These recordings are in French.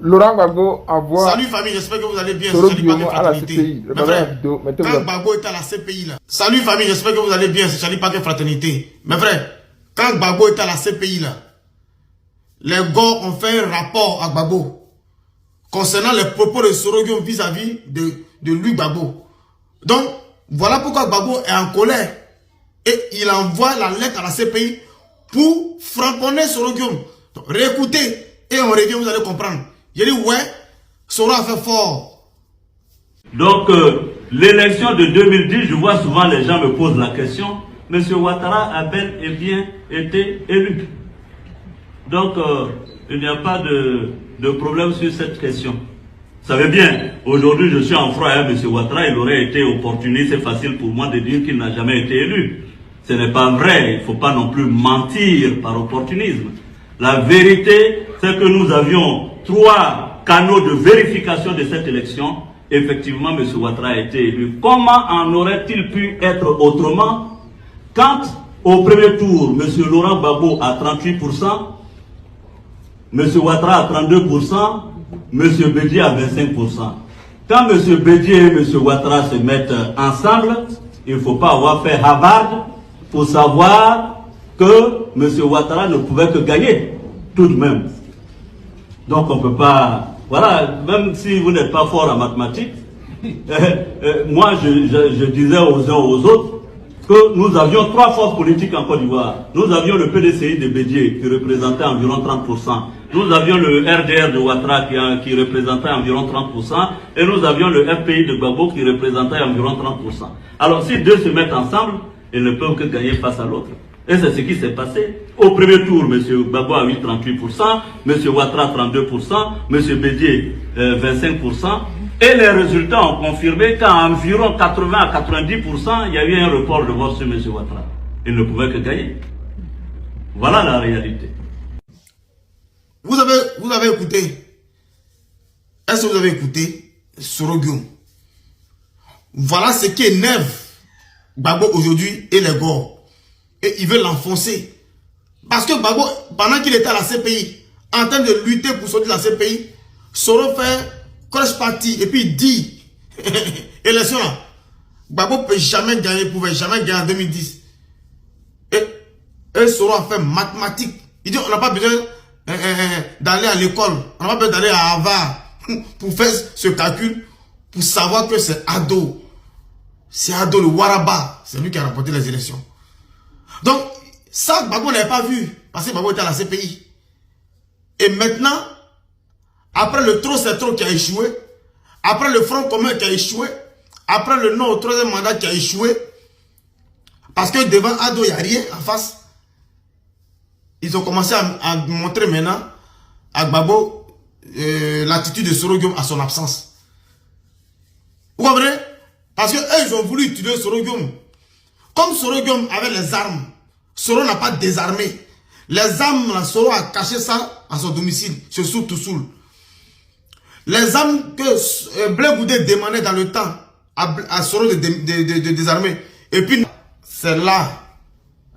Laurent Gbagbo envoie... Salut famille, j'espère que vous allez bien. Soro C'est Charlie Paquet à la Fraternité. CPI. Mes frères, quand Gbagbo est à la CPI là. Salut famille, j'espère que vous allez bien. C'est Charlie Paquet Fraternité. Mes frères, quand Gbagbo est à la CPI là, les gars ont fait un rapport à Gbagbo concernant les propos de Soro Guillaume vis-à-vis de lui Gbagbo. Donc, voilà pourquoi Gbagbo est en colère. Et il envoie la lettre à la CPI pour framponner Soro Guillaume. Donc, réécoutez et on revient, vous allez comprendre. Il dit ouais, Soro a fait fort. Donc, l'élection de 2010, je vois souvent les gens me posent la question. Monsieur Ouattara a bel et bien été élu. Donc, il n'y a pas de problème sur cette question. Vous savez bien, aujourd'hui je suis en froid, monsieur Ouattara, il aurait été opportuniste, c'est facile pour moi de dire qu'il n'a jamais été élu. Ce n'est pas vrai, il ne faut pas non plus mentir par opportunisme. La vérité, c'est que nous avions 3 canaux de vérification de cette élection. Effectivement, M. Ouattara a été élu. Comment en aurait-il pu être autrement quand, au premier tour, M. Laurent Gbagbo a 38%, M. Ouattara a 32%, M. Bédié a 25%. Quand M. Bédié et M. Ouattara se mettent ensemble, il ne faut pas avoir fait Harvard pour savoir que M. Ouattara ne pouvait que gagner, tout de même. Donc on ne peut pas... Voilà, même si vous n'êtes pas fort en mathématiques, moi je disais aux uns aux autres que nous avions 3 forces politiques en Côte d'Ivoire. Nous avions le PDCI de Bédié qui représentait environ 30%. Nous avions le RDR de Ouattara qui représentait environ 30%. Et nous avions le FPI de Gbagbo qui représentait environ 30%. Alors si deux se mettent ensemble, ils ne peuvent que gagner face à l'autre. Et c'est ce qui s'est passé. Au premier tour, M. Gbagbo a eu 38%, M. Ouattara 32%, M. Bédié 25%. Et les résultats ont confirmé qu'à environ 80 à 90%, il y a eu un report de vote sur M. Ouattara. Il ne pouvait que gagner. Voilà la réalité. Vous avez écouté? Est-ce que vous avez écouté Soro Guillaume? Voilà ce qui énerve Gbagbo aujourd'hui et les gars. Et il veut l'enfoncer. Parce que Gbagbo, pendant qu'il était à la CPI, en train de lutter pour sortir de la CPI, Soro fait cross party et puis il dit élection là, Gbagbo ne peut jamais gagner, pouvait jamais gagner en 2010. Et Soro a fait mathématiques. Il dit on n'a pas besoin d'aller à l'école, on n'a pas besoin d'aller à Harvard pour faire ce calcul, pour savoir que c'est Ado. C'est Ado le Waraba, c'est lui qui a remporté les élections. Donc, ça, Gbagbo n'avait pas vu, parce que Gbagbo était à la CPI. Et maintenant, après le trop c'est trop qui a échoué, après le Front commun qui a échoué, après le non au 3e mandat qui a échoué, parce que devant Ado, il n'y a rien en face, ils ont commencé à montrer maintenant à Gbagbo l'attitude de Soro Guillaume à son absence. Vous comprenez? Parce que eux, ils ont voulu utiliser Soro Guillaume. Comme Soro Guillaume avait les armes, Soro n'a pas désarmé. Les armes, là, Soro a caché ça à son domicile, sur Soul to Soul. Les armes que Blé Goudé demandait dans le temps à Soro de désarmer. Et puis, c'est là,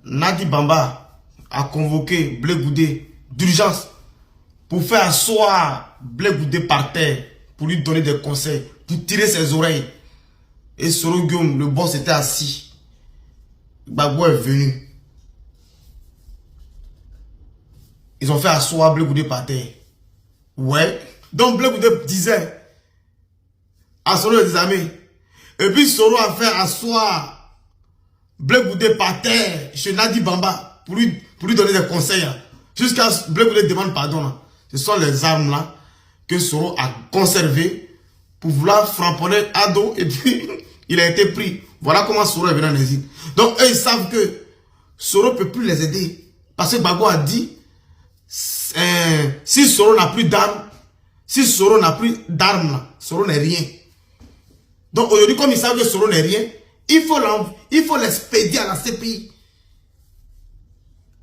Nadi Bamba a convoqué Blé Goudé d'urgence pour faire asseoir Blé Goudé par terre, pour lui donner des conseils, pour tirer ses oreilles. Et Soro Guillaume, le boss, était assis. Gbagbo est venu. Ils ont fait asseoir Blé Goudé par terre. Ouais. Donc Blé Goudé disait à Soro de désarmer. Et puis Soro a fait asseoir Blé Goudé par terre chez Nadi Bamba pour lui donner des conseils. Jusqu'à ce que Blé Goudé demande pardon. Là. Ce sont les armes là que Soro a conservées pour vouloir framponner Ado et puis il a été pris. Voilà comment Soro est venu en exil. Donc eux ils savent que Soro ne peut plus les aider. Parce que Gbagbo a dit si Soro n'a plus d'armes, si Soro n'a plus d'armes, Soro n'est rien. Donc aujourd'hui, comme ils savent que Soro n'est rien, il faut l'expédier à la CPI.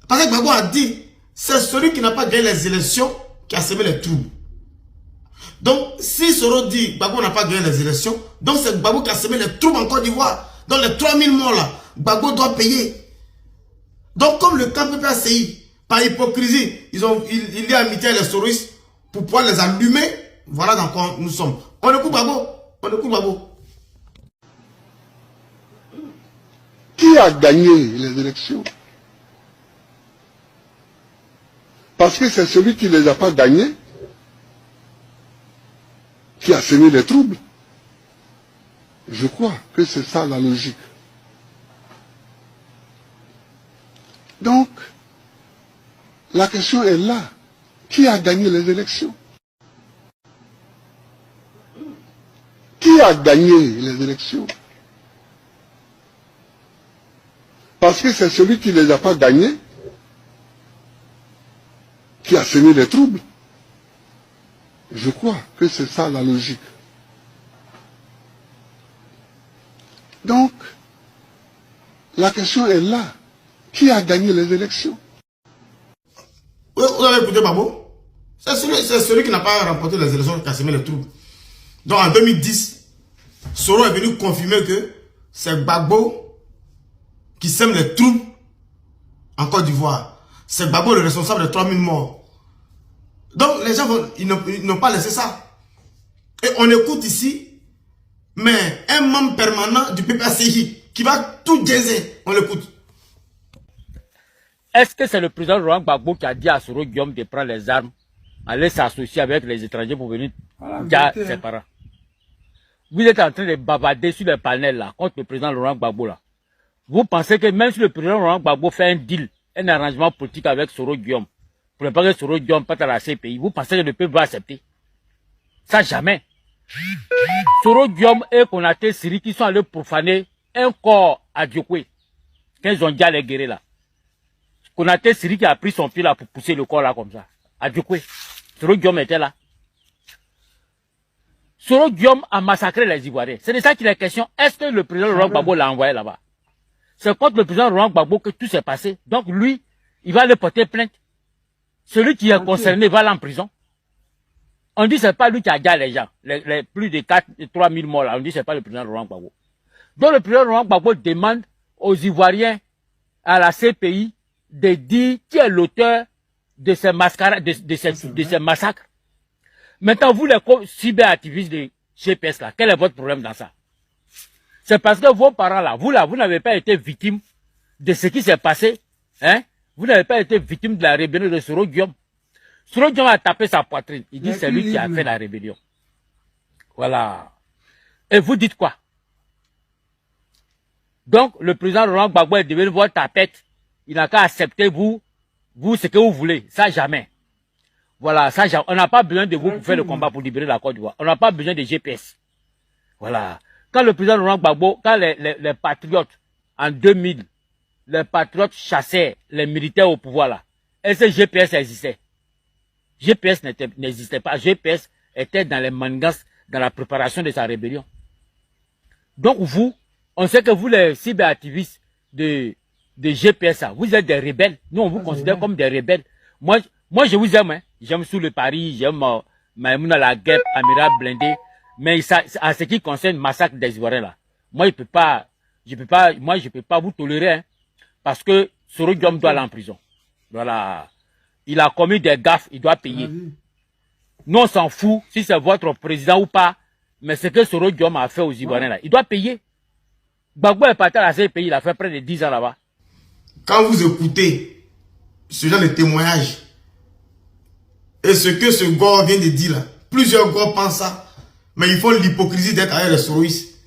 Parce que Gbagbo a dit, c'est celui qui n'a pas gagné les élections qui a semé les troubles. Donc, si Soro dit Gbagbo n'a pas gagné les élections, donc c'est Gbagbo qui a semé les troubles en Côte d'Ivoire. Donc les 3000 morts là, Gbagbo doit payer. Donc comme le camp PPACI, par hypocrisie, il y a amitié les soroistes pour pouvoir les allumer. Voilà dans quoi nous sommes. On écoute Gbagbo. On écoute Gbagbo. Qui a gagné les élections? Parce que c'est celui qui ne les a pas gagnés qui a semé les troubles. Je crois que c'est ça la logique. Donc, la question est là. Qui a gagné les élections? Qui a gagné les élections? Parce que c'est celui qui ne les a pas gagnés qui a semé les troubles. Je crois que c'est ça la logique. Donc, la question est là. Qui a gagné les élections? Vous avez écouté Gbagbo? C'est celui qui n'a pas remporté les élections qui a semé les troubles. Donc en 2010, Soro est venu confirmer que c'est Gbagbo qui sème les troubles en Côte d'Ivoire. C'est Gbagbo le responsable de 3000 morts. Donc les gens ils n'ont pas laissé ça. Et on écoute ici, mais un membre permanent du PPACI qui va tout jaiser, on l'écoute. Est-ce que c'est le président Laurent Gbagbo qui a dit à Soro Guillaume de prendre les armes, aller s'associer avec les étrangers pour venir dire ses parents? Vous êtes en train de bavarder sur les panels là, contre le président Laurent Gbagbo là. Vous pensez que même si le président Laurent Gbagbo fait un deal, un arrangement politique avec Soro Guillaume, pour ne pas que Soro Guillaume parte à la CPI, vous pensez que le peuple va accepter? Ça jamais. Soro Guillaume et Konaté Siri qui sont allés profaner un corps à Diokwe, quand ils ont dit à les guérir là. Konaté Siri qui a pris son pied là pour pousser le corps là comme ça. À Diokwe. Soro Guillaume était là. Soro Guillaume a massacré les Ivoiriens. C'est de ça qu'il est question. Est-ce que le président Laurent Gbagbo l'a envoyé là-bas? C'est contre le président Laurent Gbagbo que tout s'est passé. Donc lui, il va aller porter plainte. Celui qui est concerné va aller en prison. On dit que ce n'est pas lui qui a gagné les gens. Les plus de 3 000 morts là. On dit que ce n'est pas le président Laurent Gbagbo. Donc le président Laurent Gbagbo demande aux Ivoiriens, à la CPI, de dire qui est l'auteur de ces mascarades, de ces massacres. Maintenant, vous les cyberactivistes de GPS là, quel est votre problème dans ça? C'est parce que vos parents là, vous n'avez pas été victime de ce qui s'est passé, hein? Vous n'avez pas été victime de la rébellion de Soro Guillaume. Soro Guillaume a tapé sa poitrine. Il dit c'est lui qui a fait la rébellion. Voilà. Et vous dites quoi? Donc, le président Laurent Gbagbo est devenu votre tapette. Il n'a qu'à accepter vous ce que vous voulez. Ça, jamais. Voilà, ça, on n'a pas besoin de vous pour faire le combat pour libérer la Côte d'Ivoire. On n'a pas besoin de GPS. Voilà. Quand le président Laurent Gbagbo, quand les patriotes, en 2000, les patriotes chassaient les militaires au pouvoir là, est-ce que GPS existait? GPS n'existait pas. GPS était dans les mangas, dans la préparation de sa rébellion. Donc vous, on sait que vous, les cyberactivistes de GPS, vous êtes des rebelles. Nous, on vous considère comme des rebelles. Moi, je vous aime. Hein. J'aime Sous le Paris, j'aime Maïmouna la Guêpe, Amiral Blindé. Mais ça, à ce qui concerne le massacre des Ivoiriens là, moi, je peux pas vous tolérer, hein, parce que Soro Guillaume doit aller en prison. Voilà. Il a commis des gaffes, il doit payer. Nous, on s'en fout si c'est votre président ou pas, mais ce que Soro Guillaume a fait aux Ivoiriens là, il doit payer. Gbagbo est parti à la CPI, il a fait près de 10 ans là-bas. Quand vous écoutez ce genre de témoignage et ce que ce gars vient de dire là, plusieurs gars pensent ça, mais ils font l'hypocrisie d'être avec les soroïstes.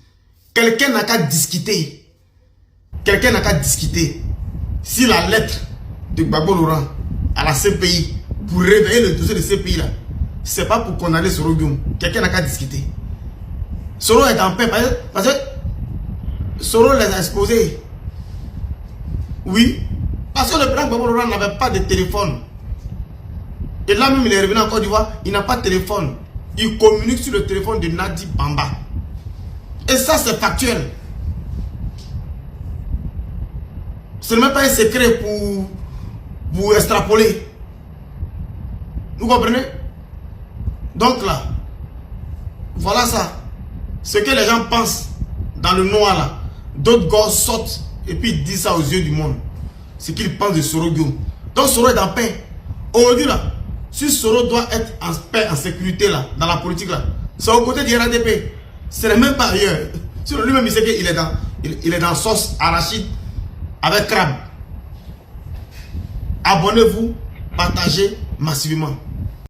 Quelqu'un n'a qu'à discuter. Quelqu'un n'a qu'à discuter. Si la lettre de Gbagbo Laurent à la CPI pour réveiller le dossier de CPI là, c'est pas pour condamner Soro Guillaume. Quelqu'un n'a qu'à discuter. Soro est en paix parce que Soro les a exposés. Oui, parce que le président Gbagbo Laurent n'avait pas de téléphone. Et là même il est revenu en Côte d'Ivoire, il n'a pas de téléphone. Il communique sur le téléphone de Nadi Bamba. Et ça c'est factuel. Ce n'est même pas un secret pour extrapoler. Vous comprenez? Donc là, voilà ça. Ce que les gens pensent dans le noir là. D'autres gars sortent et puis ils disent ça aux yeux du monde. Ce qu'ils pensent de Soro Guillaume. Donc Soro est en paix. Aujourd'hui là, Si Soro doit être en paix, en sécurité là, dans la politique là, c'est au côté du RADP. Ce n'est même pas ailleurs. Sur lui-même, il sait qu'il est dans sauce arachide avec crabe. Abonnez-vous, partagez massivement.